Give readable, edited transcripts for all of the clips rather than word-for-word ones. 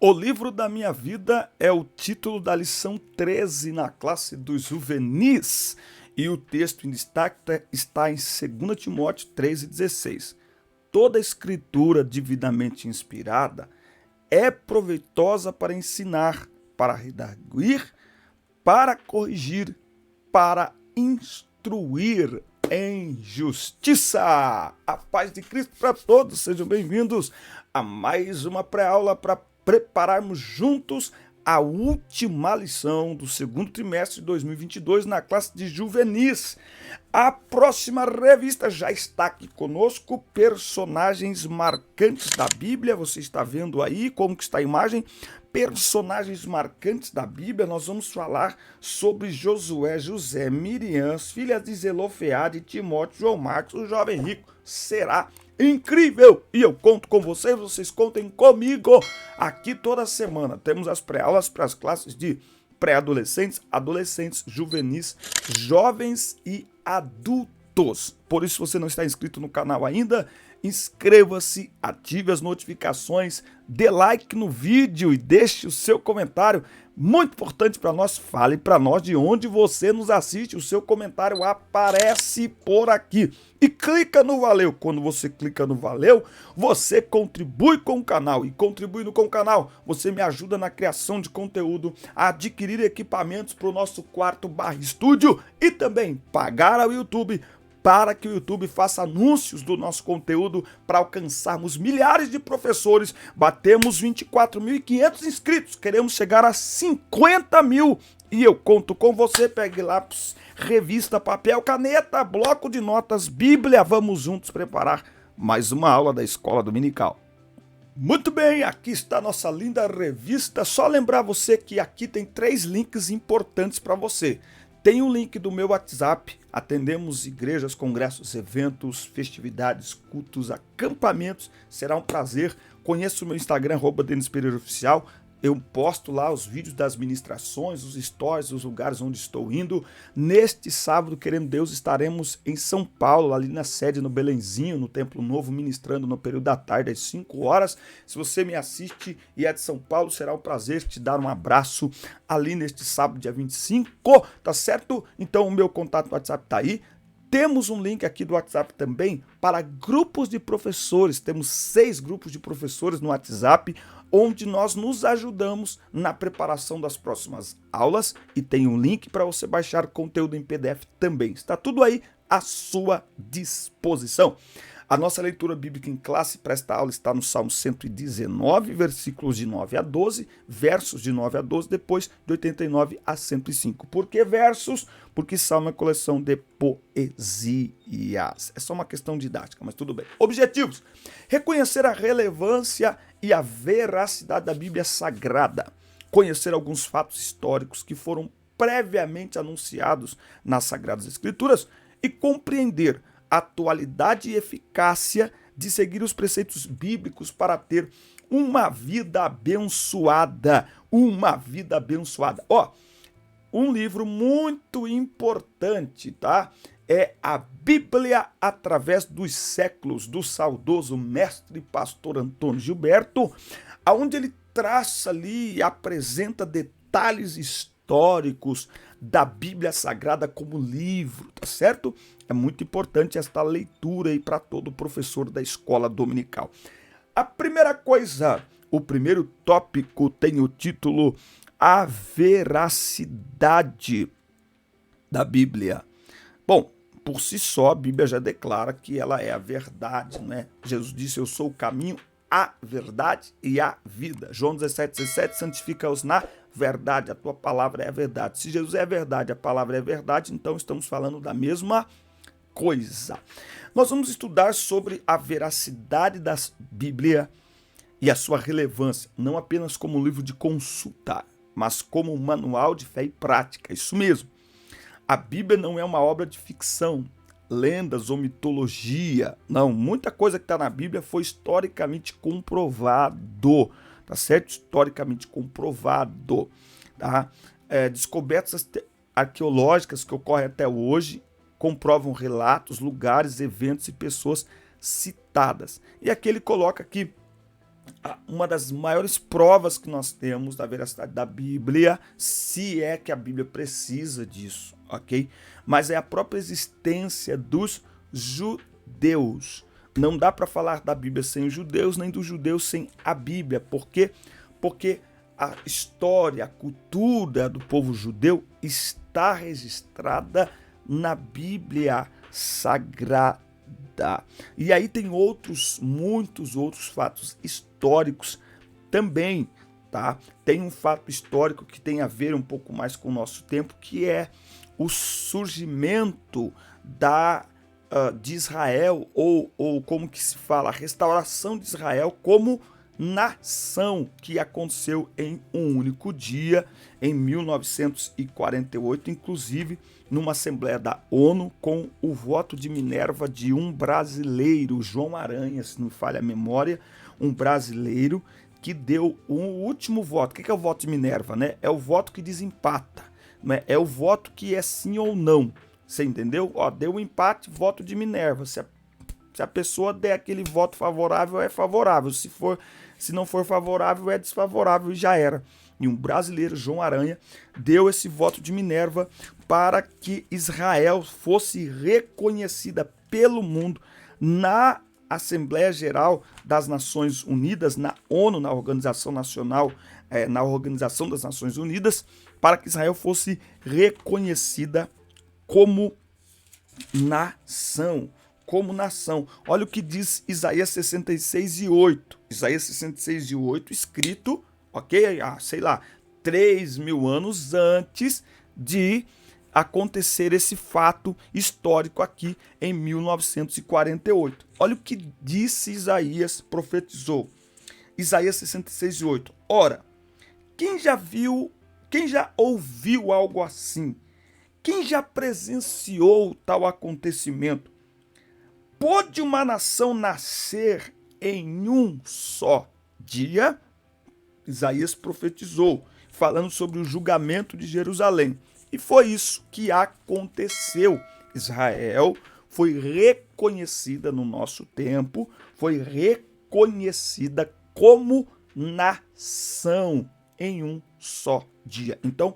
O livro da minha vida é o título da lição 13 na classe dos juvenis e o texto em destaque está em 2 Timóteo 3,16. Toda escritura divinamente inspirada é proveitosa para ensinar, para redarguir, para corrigir, para instruir em justiça. A paz de Cristo para todos, sejam bem-vindos a mais uma pré-aula para prepararmos juntos a última lição do segundo trimestre de 2022 na classe de juvenis. A próxima revista já está aqui conosco, personagens marcantes da Bíblia. Você está vendo aí como que está a imagem? Personagens marcantes da Bíblia. Nós vamos falar sobre Josué, José, Miriam, filhas de Zelofeade, Timóteo, João Marcos, o jovem rico. Será incrível! E eu conto com vocês, vocês contem comigo. Aqui toda semana temos as pré-aulas para as classes de pré-adolescentes, adolescentes, juvenis, jovens e adultos. Por isso, se você não está inscrito no canal ainda, inscreva-se, ative as notificações, dê like no vídeo e deixe o seu comentário. Muito importante para nós, fale para nós de onde você nos assiste, o seu comentário aparece por aqui. E clica no valeu. Quando você clica no valeu, você contribui com o canal. E contribuindo com o canal, você me ajuda na criação de conteúdo, a adquirir equipamentos para o nosso quarto estúdio e também pagar ao YouTube para que o YouTube faça anúncios do nosso conteúdo para alcançarmos milhares de professores. Batemos 24.500 inscritos, queremos chegar a 50 mil e eu conto com você. Pegue lápis, revista, papel, caneta, bloco de notas, Bíblia. Vamos juntos preparar mais uma aula da Escola Dominical. Muito bem, aqui está a nossa linda revista. Só lembrar você que aqui tem 3 links importantes para você. Tem o link do meu WhatsApp, atendemos igrejas, congressos, eventos, festividades, cultos, acampamentos. Será um prazer. Conheça o meu Instagram, @DenisPereiraOficial. Eu posto lá os vídeos das ministrações, os stories, os lugares onde estou indo. Neste sábado, querendo Deus, estaremos em São Paulo, ali na sede, no Belenzinho, no Templo Novo, ministrando no período da tarde, às 5 horas. Se você me assiste e é de São Paulo, será um prazer te dar um abraço ali neste sábado, dia 25, tá certo? Então, o meu contato no WhatsApp tá aí. Temos um link aqui do WhatsApp também para grupos de professores. Temos 6 grupos de professores no WhatsApp, onde nós nos ajudamos na preparação das próximas aulas. E tem um link para você baixar conteúdo em PDF também. Está tudo aí à sua disposição. A nossa leitura bíblica em classe para esta aula está no Salmo 119, versículos de 9 a 12, versos de 9 a 12, depois de 89 a 105. Por que versos? Porque Salmo é coleção de poesias. É só uma questão didática, mas tudo bem. Objetivos: reconhecer a relevância e a veracidade da Bíblia Sagrada, conhecer alguns fatos históricos que foram previamente anunciados nas Sagradas Escrituras e compreender a atualidade e eficácia de seguir os preceitos bíblicos para ter uma vida abençoada. Uma vida abençoada. Um livro muito importante, tá? É a Bíblia através dos séculos, do saudoso mestre pastor Antônio Gilberto, onde ele traça ali e apresenta detalhes históricos da Bíblia Sagrada como livro, tá certo? É muito importante esta leitura aí para todo professor da escola dominical. A primeira coisa, o primeiro tópico tem o título A Veracidade da Bíblia. Bom, por si só, a Bíblia já declara que ela é a verdade, né? Jesus disse: eu sou o caminho, a verdade e a vida. João 17,17, santifica-os na verdade, a tua palavra é a verdade. Se Jesus é a verdade, a palavra é a verdade, então estamos falando da mesma coisa. Nós vamos estudar sobre a veracidade da Bíblia e a sua relevância, não apenas como um livro de consulta, mas como um manual de fé e prática. Isso mesmo. A Bíblia não é uma obra de ficção, lendas ou mitologia. Não, muita coisa que está na Bíblia foi historicamente comprovado, tá certo? Historicamente comprovado, tá? Descobertas arqueológicas que ocorrem até hoje comprovam relatos, lugares, eventos e pessoas citadas. E aqui ele coloca aqui uma das maiores provas que nós temos da veracidade da Bíblia, se é que a Bíblia precisa disso, ok? Mas é a própria existência dos judeus. Não dá para falar da Bíblia sem os judeus, nem dos judeus sem a Bíblia. Por quê? Porque a história, a cultura do povo judeu está registrada na Bíblia Sagrada. E aí tem muitos outros fatos históricos também, tá? Tem um fato histórico que tem a ver um pouco mais com o nosso tempo, que é o surgimento de Israel, ou como que se fala, a restauração de Israel como nação, que aconteceu em um único dia, em 1948, inclusive numa Assembleia da ONU, com o voto de Minerva de um brasileiro, João Aranha, se não me falha a memória, um brasileiro que deu o último voto. O que é o voto de Minerva, né? É o voto que desempata, né? É o voto que é sim ou não. Você entendeu? Ó, deu um empate, voto de Minerva. Se a pessoa der aquele voto favorável, é favorável. Se não for favorável, é desfavorável, e já era. E um brasileiro, João Aranha, deu esse voto de Minerva para que Israel fosse reconhecida pelo mundo na Assembleia Geral das Nações Unidas, na ONU, na Organização Nacional, na Organização das Nações Unidas, para que Israel fosse reconhecida como nação. Como nação. Olha o que diz Isaías 66:8. Isaías 66:8, escrito, ok? Sei lá, 3.000 anos antes de acontecer esse fato histórico aqui em 1948. Olha o que disse Isaías, profetizou. Isaías 66:8. Ora, quem já ouviu algo assim? Quem já presenciou tal acontecimento? Pôde uma nação nascer em um só dia? Isaías profetizou, falando sobre o julgamento de Jerusalém. E foi isso que aconteceu. Israel foi reconhecida no nosso tempo, foi reconhecida como nação em um só dia. Então,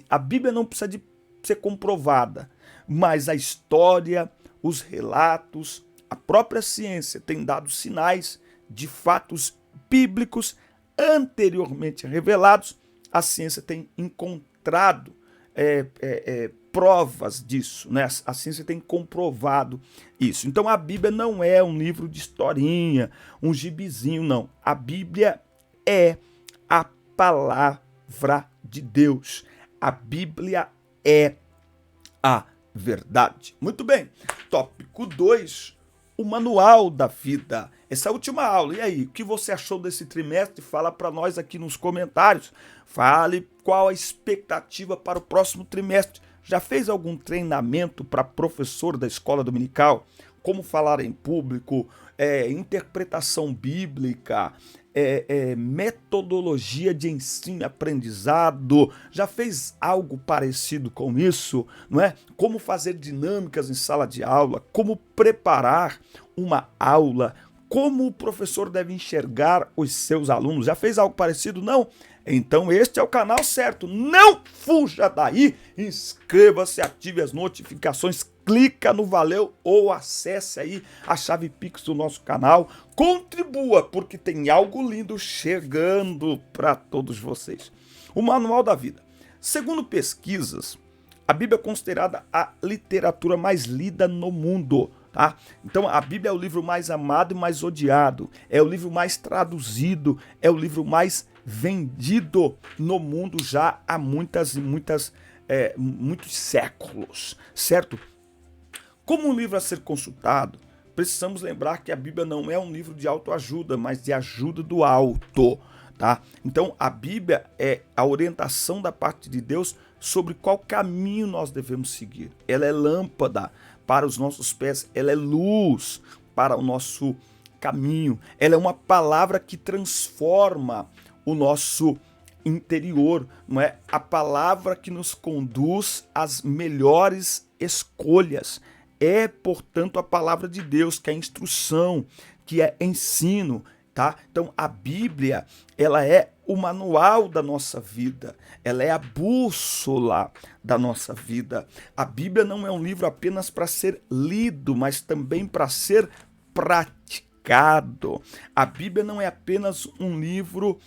a Bíblia não precisa de ser comprovada, mas a história, os relatos, a própria ciência tem dado sinais de fatos bíblicos anteriormente revelados. A ciência tem encontrado provas disso, né? A ciência tem comprovado isso. Então a Bíblia não é um livro de historinha, um gibizinho, não. A Bíblia é a palavra de Deus. A Bíblia é a verdade. Muito bem. Tópico 2, o manual da vida. Essa é a última aula. E aí, o que você achou desse trimestre? Fala para nós aqui nos comentários. Fale qual a expectativa para o próximo trimestre. Já fez algum treinamento para professor da escola dominical? Como falar em público, interpretação bíblica, metodologia de ensino e aprendizado. Já fez algo parecido com isso, não é? Como fazer dinâmicas em sala de aula, como preparar uma aula, como o professor deve enxergar os seus alunos. Já fez algo parecido? Não? Então este é o canal certo. Não fuja daí, inscreva-se, ative as notificações, clica no valeu ou acesse aí a chave Pix do nosso canal. Contribua, porque tem algo lindo chegando para todos vocês. O Manual da Vida. Segundo pesquisas, a Bíblia é considerada a literatura mais lida no mundo. Tá? Então a Bíblia é o livro mais amado e mais odiado, é o livro mais traduzido, é o livro mais vendido no mundo já há muitos séculos, certo? Como um livro a ser consultado, precisamos lembrar que a Bíblia não é um livro de autoajuda, mas de ajuda do alto, tá? Então a Bíblia é a orientação da parte de Deus sobre qual caminho nós devemos seguir. Ela é lâmpada para os nossos pés, ela é luz para o nosso caminho, ela é uma palavra que transforma o nosso interior, não é? A palavra que nos conduz às melhores escolhas. É, portanto, a palavra de Deus, que é instrução, que é ensino, tá? Então a Bíblia, ela é o manual da nossa vida, ela é a bússola da nossa vida. A Bíblia não é um livro apenas para ser lido, mas também para ser praticado. A Bíblia não é apenas um livro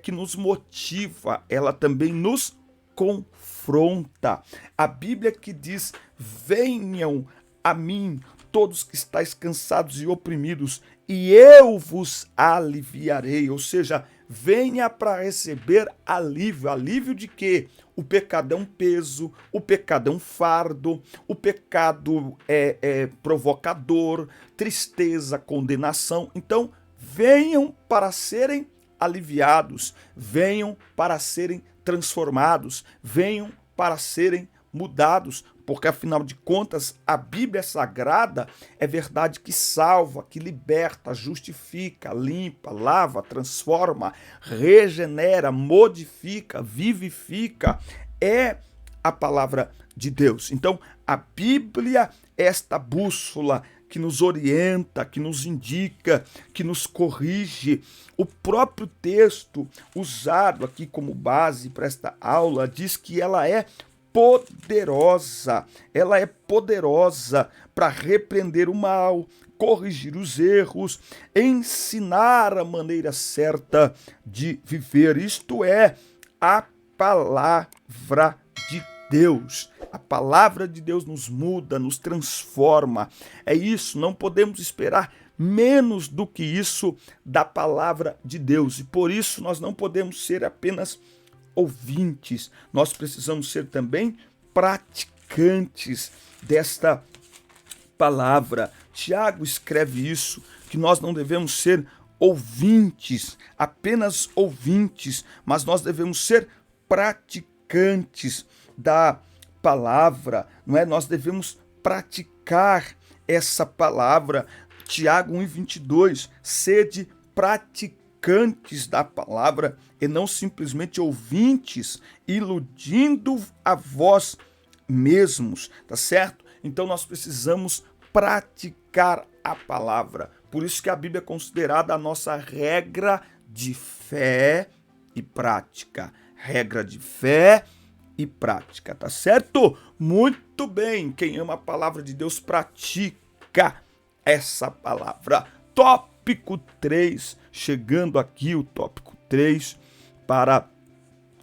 que nos motiva, ela também nos confronta. A Bíblia que diz: venham a mim todos que estáis cansados e oprimidos, e eu vos aliviarei. Ou seja, venha para receber alívio. Alívio de quê? O pecado é um peso, o pecado é um fardo, o pecado é provocador, tristeza, condenação. Então, venham para serem aliviados, venham para serem transformados, venham para serem mudados, porque afinal de contas a Bíblia Sagrada é verdade que salva, que liberta, justifica, limpa, lava, transforma, regenera, modifica, vivifica, é a palavra de Deus. Então a Bíblia é esta bússola que nos orienta, que nos indica, que nos corrige. O próprio texto usado aqui como base para esta aula diz que ela é poderosa para repreender o mal, corrigir os erros, ensinar a maneira certa de viver. Isto é a palavra de Deus. A palavra de Deus nos muda, nos transforma. É isso, não podemos esperar menos do que isso da palavra de Deus. E por isso nós não podemos ser apenas ouvintes, nós precisamos ser também praticantes desta palavra. Tiago escreve isso, que nós não devemos ser ouvintes, apenas ouvintes, mas nós devemos ser praticantes da palavra, não é? Nós devemos praticar essa palavra. Tiago 1,22, sede praticantes da palavra e não simplesmente ouvintes, iludindo a vós mesmos, tá certo? Então nós precisamos praticar a palavra. Por isso que a Bíblia é considerada a nossa regra de fé e prática. Regra de fé e prática, tá certo? Muito bem, quem ama a palavra de Deus pratica essa palavra. Tópico 3, chegando aqui o tópico 3, para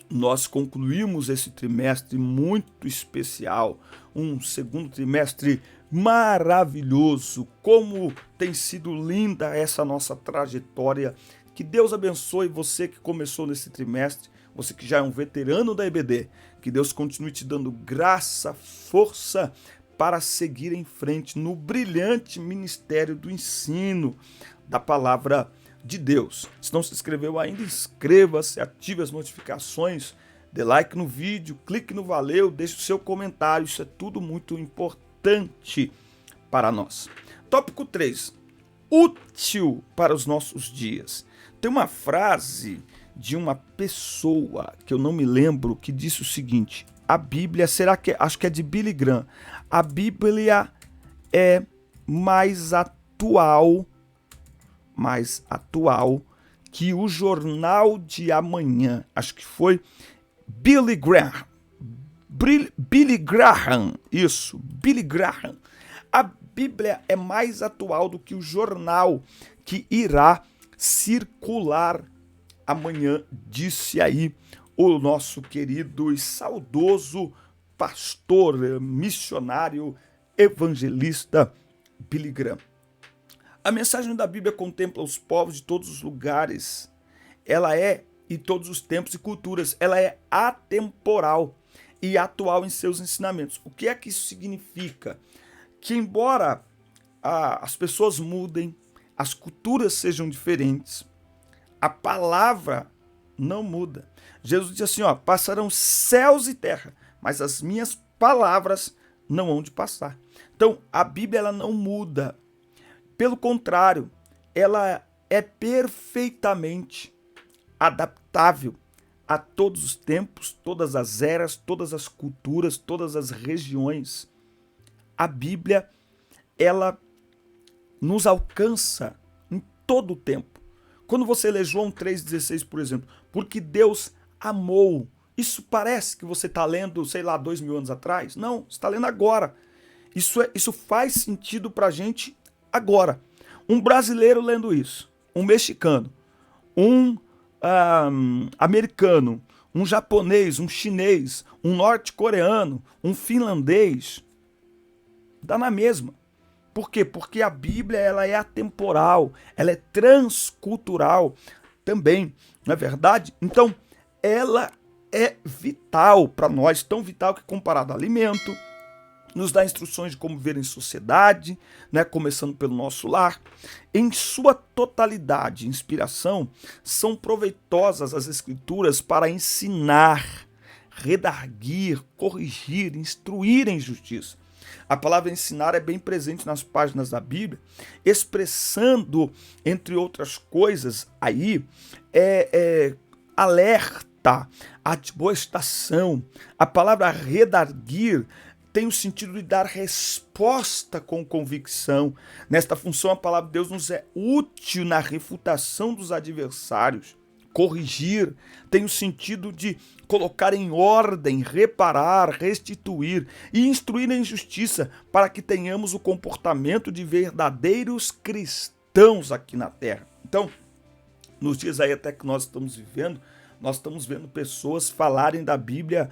nós concluirmos esse trimestre muito especial, um segundo trimestre maravilhoso. Como tem sido linda essa nossa trajetória. Que Deus abençoe você que começou nesse trimestre, você que já é um veterano da EBD. Que Deus continue te dando graça, força para seguir em frente no brilhante ministério do ensino da palavra de Deus. Se não se inscreveu ainda, inscreva-se, ative as notificações, dê like no vídeo, clique no valeu, deixe o seu comentário, isso é tudo muito importante para nós. Tópico 3, útil para os nossos dias. Tem uma frase de uma pessoa, que eu não me lembro, que disse o seguinte: a Bíblia, acho que é de Billy Graham, a Bíblia é mais atual que o jornal de amanhã. Acho que foi Billy Graham. Billy Graham, isso, Billy Graham. A Bíblia é mais atual do que o jornal que irá circular amanhã, disse aí o nosso querido e saudoso pastor, missionário, evangelista Billy Graham. A mensagem da Bíblia contempla os povos de todos os lugares. Ela é, em todos os tempos e culturas, ela é atemporal e atual em seus ensinamentos. O que é que isso significa? Que embora as pessoas mudem, as culturas sejam diferentes, a palavra não muda. Jesus disse assim, passarão céus e terra, mas as minhas palavras não hão de passar. Então, a Bíblia ela não muda. Pelo contrário, ela é perfeitamente adaptável a todos os tempos, todas as eras, todas as culturas, todas as regiões. A Bíblia, ela nos alcança em todo o tempo, Quando você lê João 3,16, por exemplo, porque Deus amou. Isso parece que você está lendo, sei lá, 2000 anos atrás? Não, você está lendo agora. Isso faz sentido para a gente agora. Um brasileiro lendo isso, um mexicano, um americano, um japonês, um chinês, um norte-coreano, um finlandês, dá na mesma. Por quê? Porque a Bíblia ela é atemporal, ela é transcultural também, não é verdade? Então, ela é vital para nós, tão vital que comparado ao alimento, nos dá instruções de como viver em sociedade, né, começando pelo nosso lar. Em sua totalidade, inspiração, são proveitosas as escrituras para ensinar, redarguir, corrigir, instruir em justiça. A palavra ensinar é bem presente nas páginas da Bíblia, expressando, entre outras coisas, aí, alerta, admoestação. A palavra redarguir tem o sentido de dar resposta com convicção. Nesta função, a palavra de Deus nos é útil na refutação dos adversários. Corrigir tem o sentido de colocar em ordem, reparar, restituir e instruir em justiça para que tenhamos o comportamento de verdadeiros cristãos aqui na terra. Então, nos dias aí até que nós estamos vivendo, nós estamos vendo pessoas falarem da Bíblia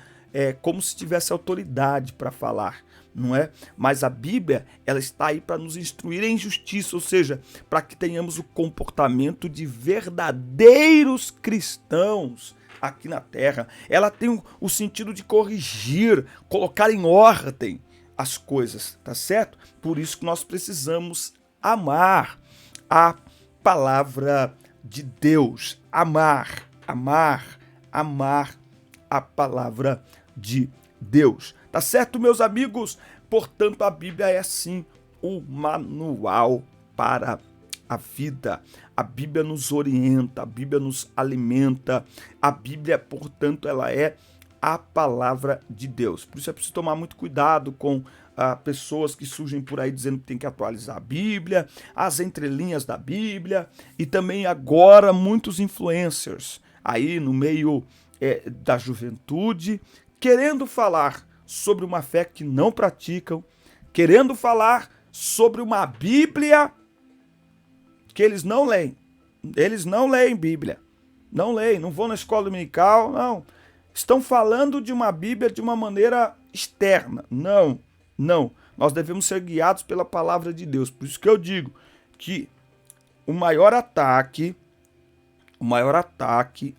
como se tivesse autoridade para falar, não é? Mas a Bíblia, ela está aí para nos instruir em justiça, ou seja, para que tenhamos o comportamento de verdadeiros cristãos aqui na terra. Ela tem o sentido de corrigir, colocar em ordem as coisas, tá certo? Por isso que nós precisamos amar a palavra de Deus, amar a palavra de Deus. Tá certo, meus amigos? Portanto, a Bíblia é sim o manual para a vida. A Bíblia nos orienta, a Bíblia nos alimenta. A Bíblia, portanto, ela é a palavra de Deus. Por isso é preciso tomar muito cuidado com pessoas que surgem por aí dizendo que tem que atualizar a Bíblia, as entrelinhas da Bíblia e também agora muitos influencers aí no meio da juventude, querendo falar sobre uma fé que não praticam, querendo falar sobre uma Bíblia que eles não leem. Eles não leem Bíblia. Não leem, não vão na escola dominical, não. Estão falando de uma Bíblia de uma maneira externa. Não. Nós devemos ser guiados pela palavra de Deus. Por isso que eu digo que o maior ataque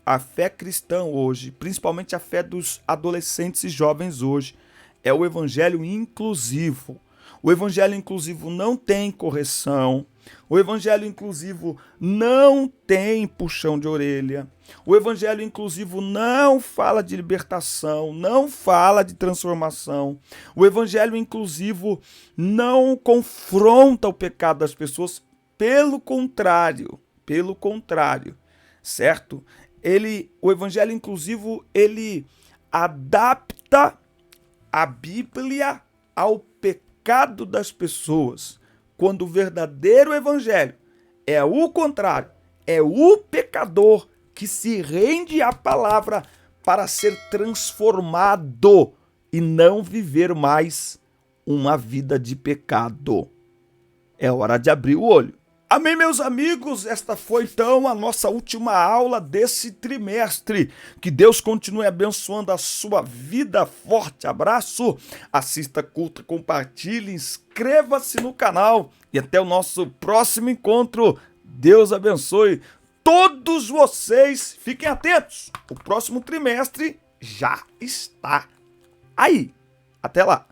à fé cristã hoje, principalmente a fé dos adolescentes e jovens hoje, é o evangelho inclusivo. O evangelho inclusivo não tem correção. O evangelho inclusivo não tem puxão de orelha. O evangelho inclusivo não fala de libertação, não fala de transformação. O evangelho inclusivo não confronta o pecado das pessoas, pelo contrário, certo? O evangelho inclusivo, ele adapta a Bíblia ao pecado das pessoas, quando o verdadeiro evangelho é o contrário, é o pecador que se rende à palavra para ser transformado e não viver mais uma vida de pecado. É hora de abrir o olho. Amém, meus amigos? Esta foi então a nossa última aula desse trimestre. Que Deus continue abençoando a sua vida. Forte abraço. Assista, curta, compartilhe, inscreva-se no canal e até o nosso próximo encontro. Deus abençoe todos vocês. Fiquem atentos. O próximo trimestre já está aí. Até lá.